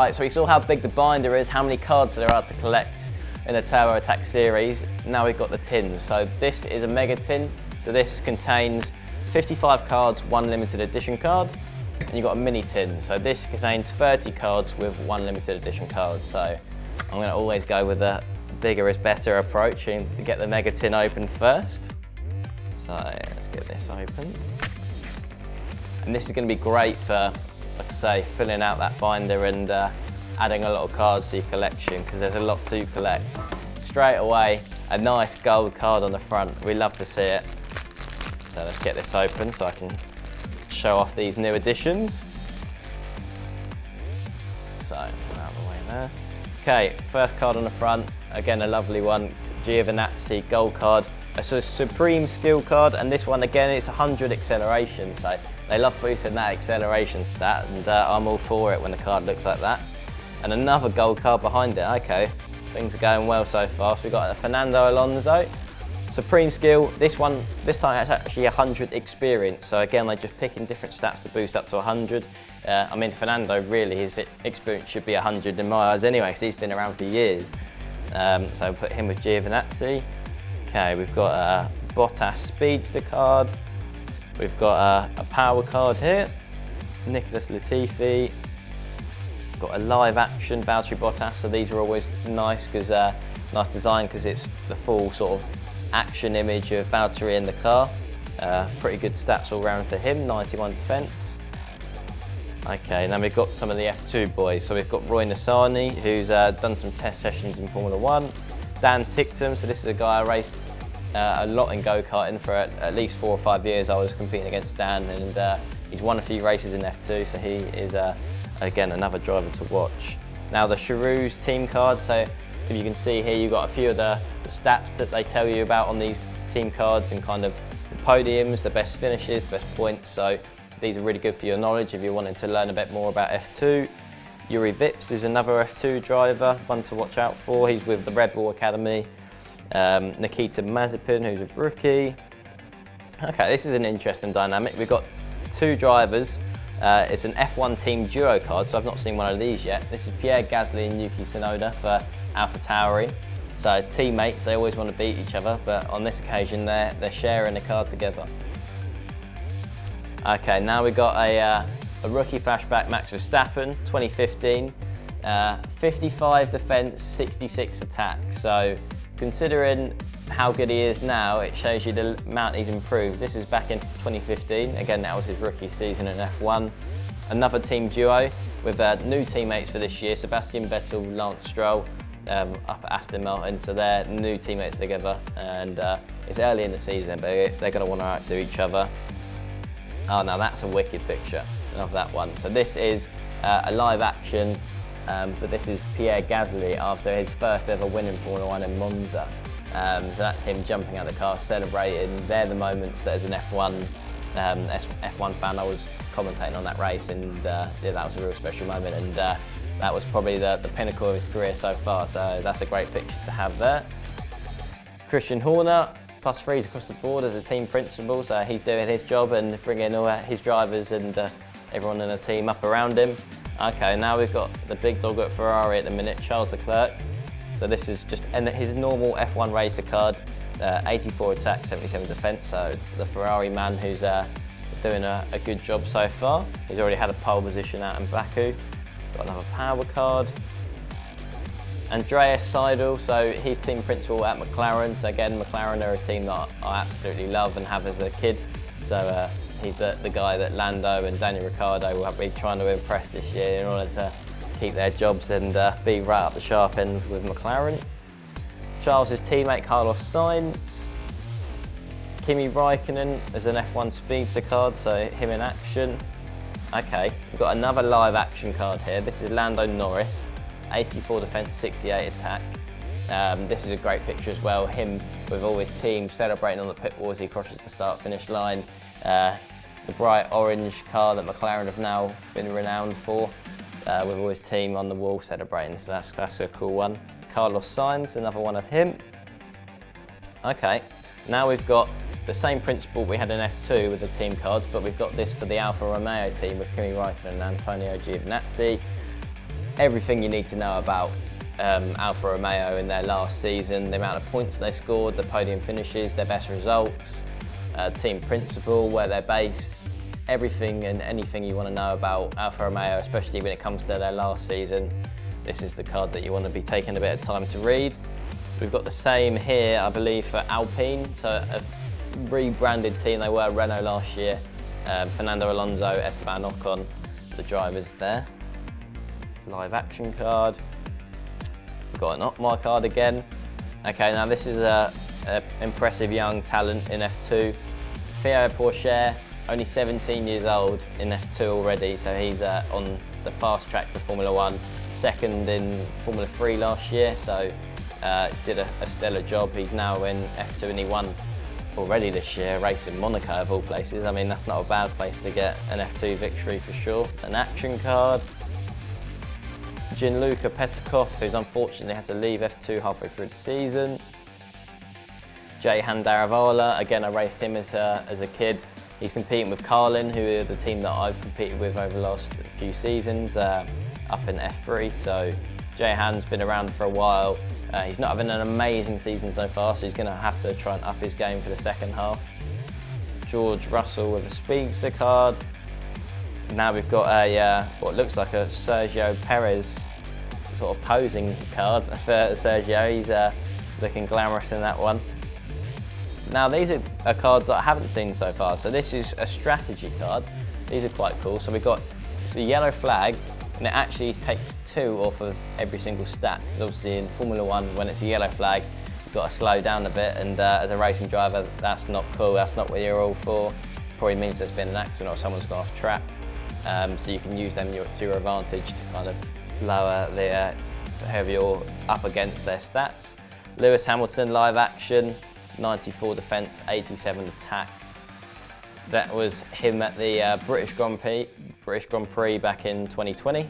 Right, so we saw how big the binder is, how many cards there are to collect in the Turbo Attax series. Now we've got the tins. So this is a mega tin. So this contains 55 cards, 1 limited edition card, and you've got a mini tin. So this contains 30 cards with 1 limited edition card. So I'm going to always go with a bigger is better approach and get the mega tin open first. So let's get this open. And this is going to be great for, like I say, filling out that binder and adding a lot of cards to your collection, because there's a lot to collect. Straight away, a nice gold card on the front. We love to see it. So let's get this open so I can show off these new additions. So, out of the way there. Okay, first card on the front. Again, a lovely one. Giovinazzi gold card. It's a supreme skill card, and this one again, it's 100 acceleration. So they love boosting that acceleration stat, and I'm all for it when the card looks like that. And another gold card behind it. Okay, things are going well so far. So we've got a Fernando Alonso. Supreme skill, this time it's actually 100 experience. So again, they're just picking different stats to boost up to 100. I mean, Fernando, really, his experience should be 100 in my eyes anyway, because he's been around for years. So we'll put him with Giovinazzi. Okay, we've got a Bottas Speedster card. We've got a power card here. Nicholas Latifi. Got a live action Valtteri Bottas. So these are always nice, because nice design, because it's the full sort of action image of Valtteri in the car. Pretty good stats all round for him, 91 defence. Okay, now we've got some of the F2 boys. So we've got Roy Nissany, who's done some test sessions in Formula 1. Dan Ticktum, so this is a guy I raced a lot in go-karting for at least 4 or 5 years. I was competing against Dan, and he's won a few races in F2, so he is, again, another driver to watch. Now the Charouz team card, so if you can see here, you've got a few of the stats that they tell you about on these team cards, and kind of the podiums, the best finishes, best points. So these are really good for your knowledge if you're wanting to learn a bit more about F2. Yuri Vips is another F2 driver, one to watch out for. He's with the Red Bull Academy. Nikita Mazepin, who's a rookie. Okay, this is an interesting dynamic. We've got 2 drivers. It's an F1 team duo card, so I've not seen one of these yet. This is Pierre Gasly and Yuki Tsunoda for Alfa Tauri. So teammates, they always want to beat each other, but on this occasion they're sharing the car together. Okay, now we've got a rookie flashback, Max Verstappen, 2015. 55 defence, 66 attack. So considering how good he is now, it shows you the amount he's improved. This is back in 2015. Again, that was his rookie season in F1. Another team duo with new teammates for this year, Sebastian Vettel, Lance Stroll, up at Aston Martin. So they're new teammates together, and it's early in the season, but they're going to want to outdo each other. Oh, now that's a wicked picture. I love that one. So this is a live action, but this is Pierre Gasly after his first ever win in Formula 1 in Monza. So that's him jumping out of the car, celebrating. They're the moments that as an F1 fan, I was commentating on that race, and yeah, that was a real special moment, and that was probably the pinnacle of his career so far. So that's a great picture to have there. Christian Horner, +3s across the board as a team principal, so he's doing his job and bringing all his drivers and everyone in the team up around him. Okay, now we've got the big dog at Ferrari at the minute, Charles Leclerc. So this is just his normal F1 racer card, 84 attack, 77 defence. So the Ferrari man who's doing a good job so far. He's already had a pole position out in Baku. Got another power card. Andreas Seidel, so he's team principal at McLaren. So again, McLaren are a team that I absolutely love and have as a kid. So he's the guy that Lando and Daniel Ricciardo will be trying to impress this year in order to keep their jobs and be right up the sharp end with McLaren. Charles's teammate Carlos Sainz. Kimi Raikkonen as an F1 speedster card, so him in action. Okay, we've got another live action card here. This is Lando Norris, 84 defence, 68 attack. This is a great picture as well. Him with all his team celebrating on the pit wall as he crosses the start-finish line. The bright orange car that McLaren have now been renowned for, with all his team on the wall celebrating. So that's a cool one. Carlos Sainz, another one of him. Okay, now we've got the same principle we had in F2 with the team cards, but we've got this for the Alfa Romeo team with Kimi Raikkonen and Antonio Giovinazzi. everything you need to know about Alfa Romeo in their last season, the amount of points they scored, the podium finishes, their best results, team principle, where they're based, everything and anything you want to know about Alfa Romeo, especially when it comes to their last season. This is the card that you want to be taking a bit of time to read. We've got the same here, I believe, for Alpine, so a rebranded team. They were Renault last year. Fernando Alonso, Esteban Ocon, the drivers there. Live action card. We've got an my card again. Okay, now this is a impressive young talent in F2. Theo Pourchaire, only 17 years old in F2 already, so he's on the fast track to Formula 1. Second in Formula 3 last year, so did a stellar job. He's now in F2 and he won already this year, racing Monaco of all places. I mean, that's not a bad place to get an F2 victory for sure. An action card. Gianluca Petkov, who's unfortunately had to leave F2 halfway through the season. Jehan Daravala, again, I raced him as a kid. He's competing with Carlin, who are the team that I've competed with over the last few seasons, up in F3. So Jehan's been around for a while. He's not having an amazing season so far, so he's going to have to try and up his game for the second half. George Russell with a speedster card. Now we've got a what looks like a Sergio Perez sort of posing card for Sergio. He's looking glamorous in that one. Now these are cards that I haven't seen so far. So this is a strategy card. These are quite cool. So we've got a yellow flag, and it actually takes 2 off of every single stat. Because obviously in Formula 1, when it's a yellow flag, you've got to slow down a bit, and as a racing driver, that's not cool. That's not what you're all for. Probably means there's been an accident or someone's gone off track. So you can use them to your advantage to kind of lower whoever you're up against their stats. Lewis Hamilton, live action, 94 defence, 87 attack. That was him at the British Grand Prix back in 2020.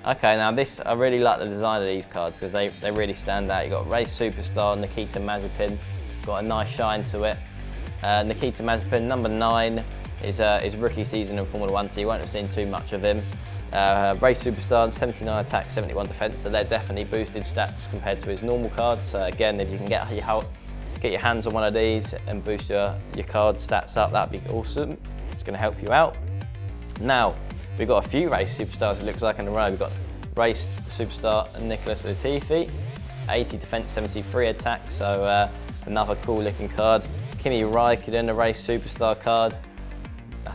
Okay, now this, I really like the design of these cards because they really stand out. You've got race superstar Nikita Mazepin, got a nice shine to it. Nikita Mazepin, number 9, his rookie season in Formula 1, so you won't have seen too much of him. Race superstar, 79 attack, 71 defence, so they're definitely boosted stats compared to his normal cards. So again, if you can get your hands on one of these and boost your card stats up, that'd be awesome. It's going to help you out. Now, we've got a few race superstars, it looks like, in a row. We've got race superstar Nicholas Latifi, 80 defence, 73 attack, so another cool looking card. Kimi Raikkonen, a race superstar card.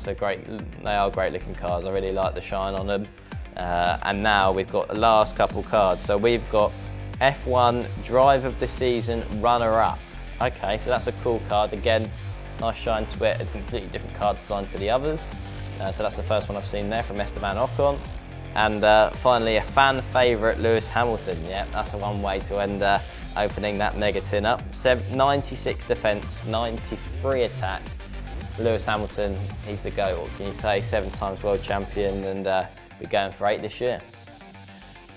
They are great looking cards. I really like the shine on them. And now we've got the last couple cards. So we've got F1 Drive of the Season runner-up. Okay, so that's a cool card. Again, nice shine to it, a completely different card design to the others. So that's the first one I've seen there from Esteban Ocon. And finally, a fan favourite, Lewis Hamilton. Yeah, that's a one way to end opening that mega tin up. 96 defence, 93 attack. Lewis Hamilton, he's the GOAT, what can you say? 7 times world champion, and we're going for 8 this year.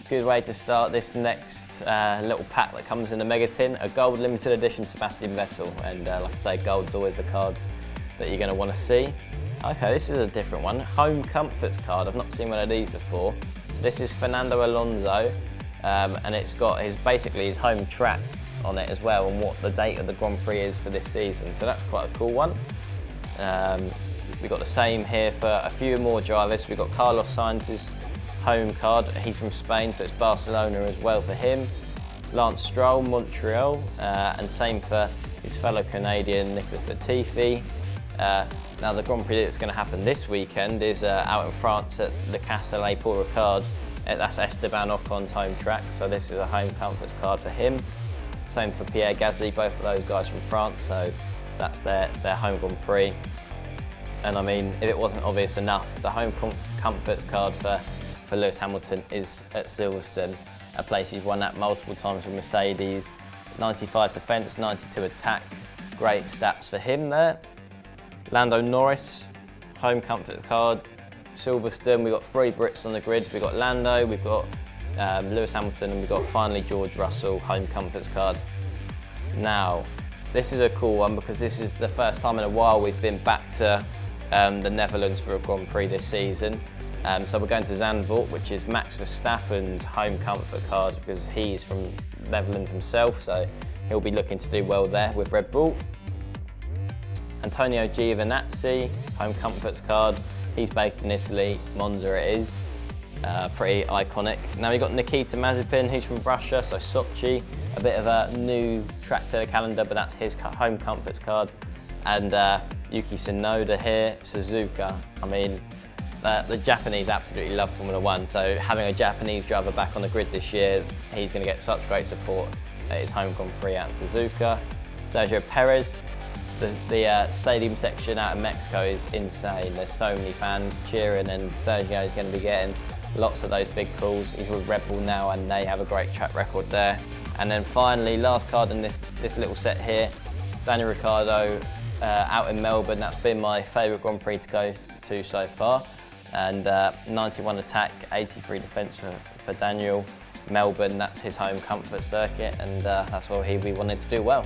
Good way to start this next little pack that comes in the mega tin, a gold limited edition Sebastian Vettel, and like I say, gold's always the cards that you're going to want to see. Okay, this is a different one, home comforts card. I've not seen one of these before. So this is Fernando Alonso, and it's got basically his home track on it as well, and what the date of the Grand Prix is for this season. So that's quite a cool one. We've got the same here for a few more drivers. We've got Carlos Sainz's home card. He's from Spain, so it's Barcelona as well for him. Lance Stroll, Montreal, and same for his fellow Canadian Nicholas Latifi. Now the Grand Prix that's going to happen this weekend is out in France at Le Castellet Paul Ricard. That's Esteban Ocon's home track, so this is a home comforts card for him. Same for Pierre Gasly, both of those guys from France, so that's their home Grand Prix. And I mean, if it wasn't obvious enough, the home comforts card for Lewis Hamilton is at Silverstone, a place he's won at multiple times with Mercedes. 95 defence, 92 attack, great stats for him there. Lando Norris, home comfort card, Silverstone. We've got 3 Brits on the grid. We've got Lando, we've got Lewis Hamilton, and we've got finally George Russell, home comforts card. Now, this is a cool one because this is the first time in a while we've been back to the Netherlands for a Grand Prix this season. So we're going to Zandvoort, which is Max Verstappen's home comfort card because he's from Netherlands himself, so he'll be looking to do well there with Red Bull. Antonio Giovinazzi, home comforts card. He's based in Italy, Monza it is. Pretty iconic. Now we've got Nikita Mazepin, who's from Russia, so Sochi. A bit of a new track to the calendar, but that's his home comforts card. And Yuki Tsunoda here, Suzuka. I mean, the Japanese absolutely love Formula One, so having a Japanese driver back on the grid this year, he's going to get such great support at his home Grand Prix at Suzuka. Sergio Perez, the stadium section out in Mexico is insane. There's so many fans cheering, and Sergio is going to be getting lots of those big calls. He's with Red Bull now, and they have a great track record there. And then finally, last card in this little set here, Daniel Ricciardo out in Melbourne. That's been my favourite Grand Prix to go to so far. And 91 attack, 83 defence for Daniel. Melbourne, that's his home comfort circuit, and that's where he'll be wanting to do well.